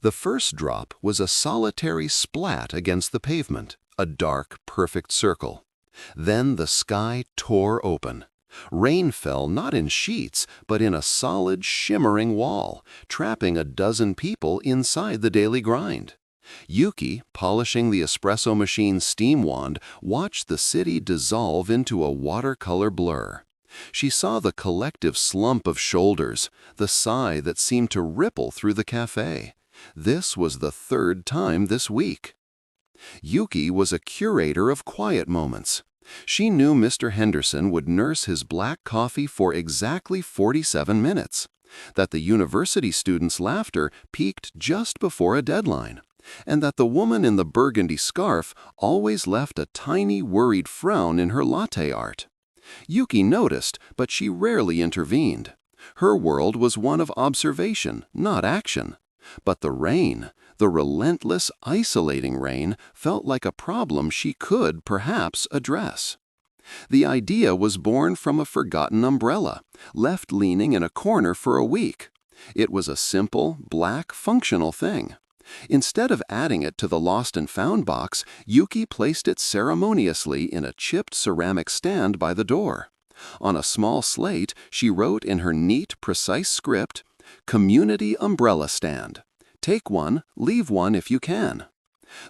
The first drop was a solitary splat against the pavement, a dark, perfect circle. Then the sky tore open. Rain fell not in sheets, but in a solid, shimmering wall, trapping a dozen people inside the daily grind. Yuki, polishing the espresso machine's steam wand, watched the city dissolve into a watercolor blur. She saw the collective slump of shoulders, the sigh that seemed to ripple through the cafe. This was the third time this week. Yuki was a curator of quiet moments. She knew Mr. Henderson would nurse his black coffee for exactly 47 minutes, that the university students' laughter peaked just before a deadline, and that the woman in the burgundy scarf always left a tiny, worried frown in her latte art. Yuki noticed, but she rarely intervened. Her world was one of observation, not action. But the rain, the relentless, isolating rain, felt like a problem she could, perhaps, address. The idea was born from a forgotten umbrella, left leaning in a corner for a week. It was a simple, black, functional thing. Instead of adding it to the lost and found box, Yuki placed it ceremoniously in a chipped ceramic stand by the door. On a small slate, she wrote in her neat, precise script, "Community Umbrella Stand. Take one, leave one if you can."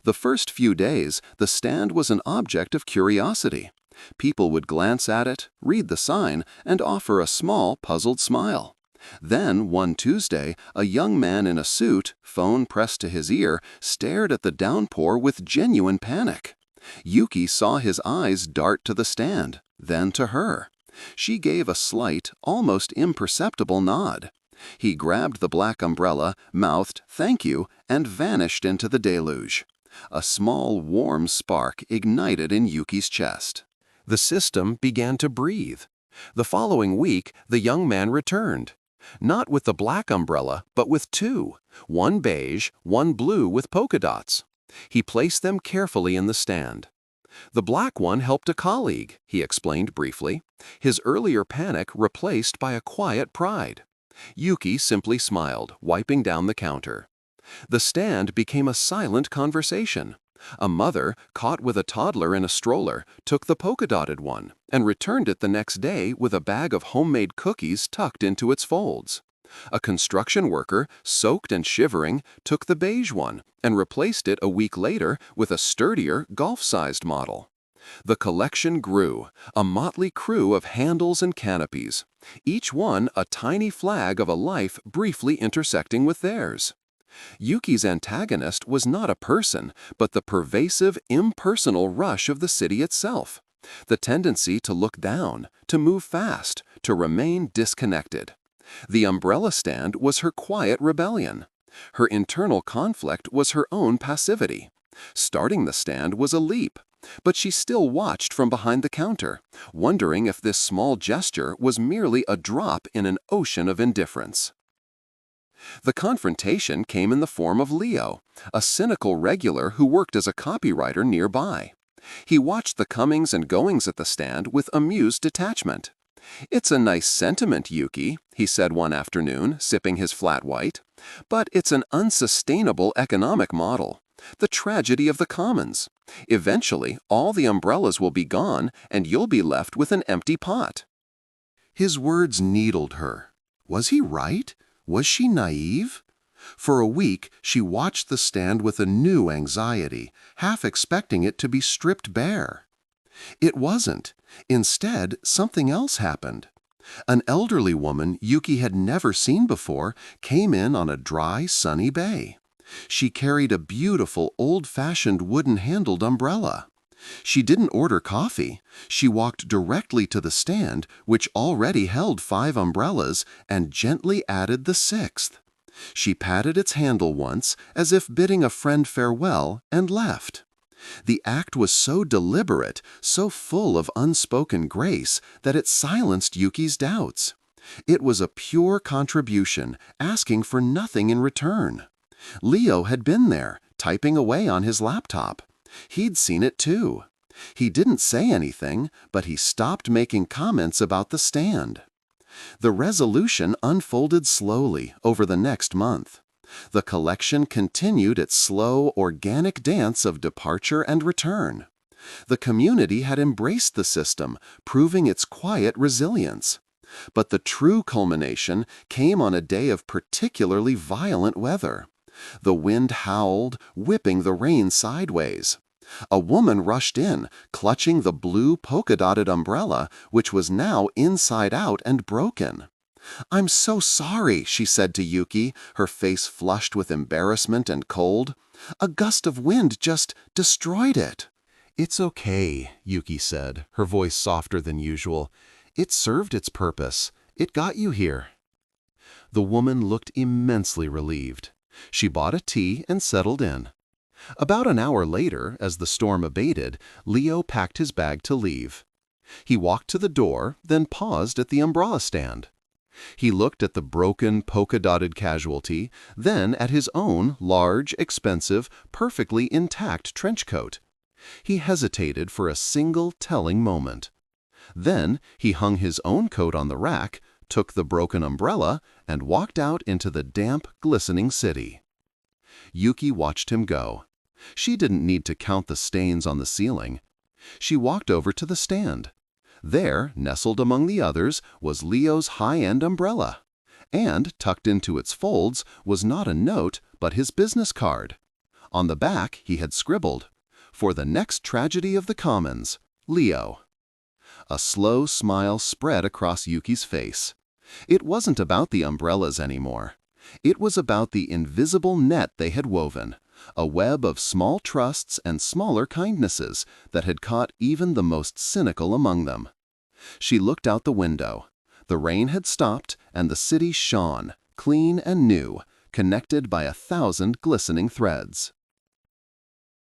The first few days, the stand was an object of curiosity. People would glance at it, read the sign, and offer a small, puzzled smile. Then, one Tuesday, a young man in a suit, phone pressed to his ear, stared at the downpour with genuine panic. Yuki saw his eyes dart to the stand, then to her. She gave a slight, almost imperceptible nod. He grabbed the black umbrella, mouthed "thank you," and vanished into the deluge. A small, warm spark ignited in Yuki's chest. The system began to breathe. The following week, the young man returned. Not with the black umbrella, but with two, one beige, one blue with polka dots. He placed them carefully in the stand. The black one helped a colleague, he explained briefly, his earlier panic replaced by a quiet pride. Yuki simply smiled, wiping down the counter. The stand became a silent conversation. A mother, caught with a toddler in a stroller, took the polka-dotted one and returned it the next day with a bag of homemade cookies tucked into its folds. A construction worker, soaked and shivering, took the beige one and replaced it a week later with a sturdier, golf-sized model. The collection grew, a motley crew of handles and canopies, each one a tiny flag of a life briefly intersecting with theirs. Yuki's antagonist was not a person, but the pervasive, impersonal rush of the city itself, the tendency to look down, to move fast, to remain disconnected. The umbrella stand was her quiet rebellion. Her internal conflict was her own passivity. Starting the stand was a leap, but she still watched from behind the counter, wondering if this small gesture was merely a drop in an ocean of indifference. The confrontation came in the form of Leo, a cynical regular who worked as a copywriter nearby. He watched the comings and goings at the stand with amused detachment. "It's a nice sentiment, Yuki," he said one afternoon, sipping his flat white, "but it's an unsustainable economic model. The tragedy of the commons. Eventually, all the umbrellas will be gone, and you'll be left with an empty pot." His words needled her. Was he right? Was she naive? For a week, she watched the stand with a new anxiety, half expecting it to be stripped bare. It wasn't. Instead, something else happened. An elderly woman Yuki had never seen before came in on a dry, sunny bay. She carried a beautiful, old-fashioned wooden-handled umbrella. She didn't order coffee. She walked directly to the stand, which already held 5 umbrellas, and gently added the 6th. She patted its handle once, as if bidding a friend farewell, and left. The act was so deliberate, so full of unspoken grace, that it silenced Yuki's doubts. It was a pure contribution, asking for nothing in return. Leo had been there, typing away on his laptop. He'd seen it too. He didn't say anything, but he stopped making comments about the stand. The resolution unfolded slowly over the next month. The collection continued its slow, organic dance of departure and return. The community had embraced the system, proving its quiet resilience. But the true culmination came on a day of particularly violent weather. The wind howled, whipping the rain sideways. A woman rushed in, clutching the blue polka-dotted umbrella, which was now inside out and broken. "I'm so sorry," she said to Yuki, her face flushed with embarrassment and cold. "A gust of wind just destroyed it." "It's okay," Yuki said, her voice softer than usual. "It served its purpose. It got you here." The woman looked immensely relieved. She bought a tea and settled in. About an hour later, as the storm abated, Leo packed his bag to leave. He walked to the door, then paused at the umbrella stand. He looked at the broken, polka-dotted casualty, then at his own large, expensive, perfectly intact trench coat. He hesitated for a single telling moment. Then he hung his own coat on the rack, took the broken umbrella, and walked out into the damp, glistening city. Yuki watched him go. She didn't need to count the stains on the ceiling. She walked over to the stand. There, nestled among the others, was Leo's high-end umbrella. And, tucked into its folds, was not a note, but his business card. On the back he had scribbled, "For the next tragedy of the commons, Leo." A slow smile spread across Yuki's face. It wasn't about the umbrellas anymore. It was about the invisible net they had woven, a web of small trusts and smaller kindnesses that had caught even the most cynical among them. She looked out the window. The rain had stopped, and the city shone, clean and new, connected by 1,000 glistening threads.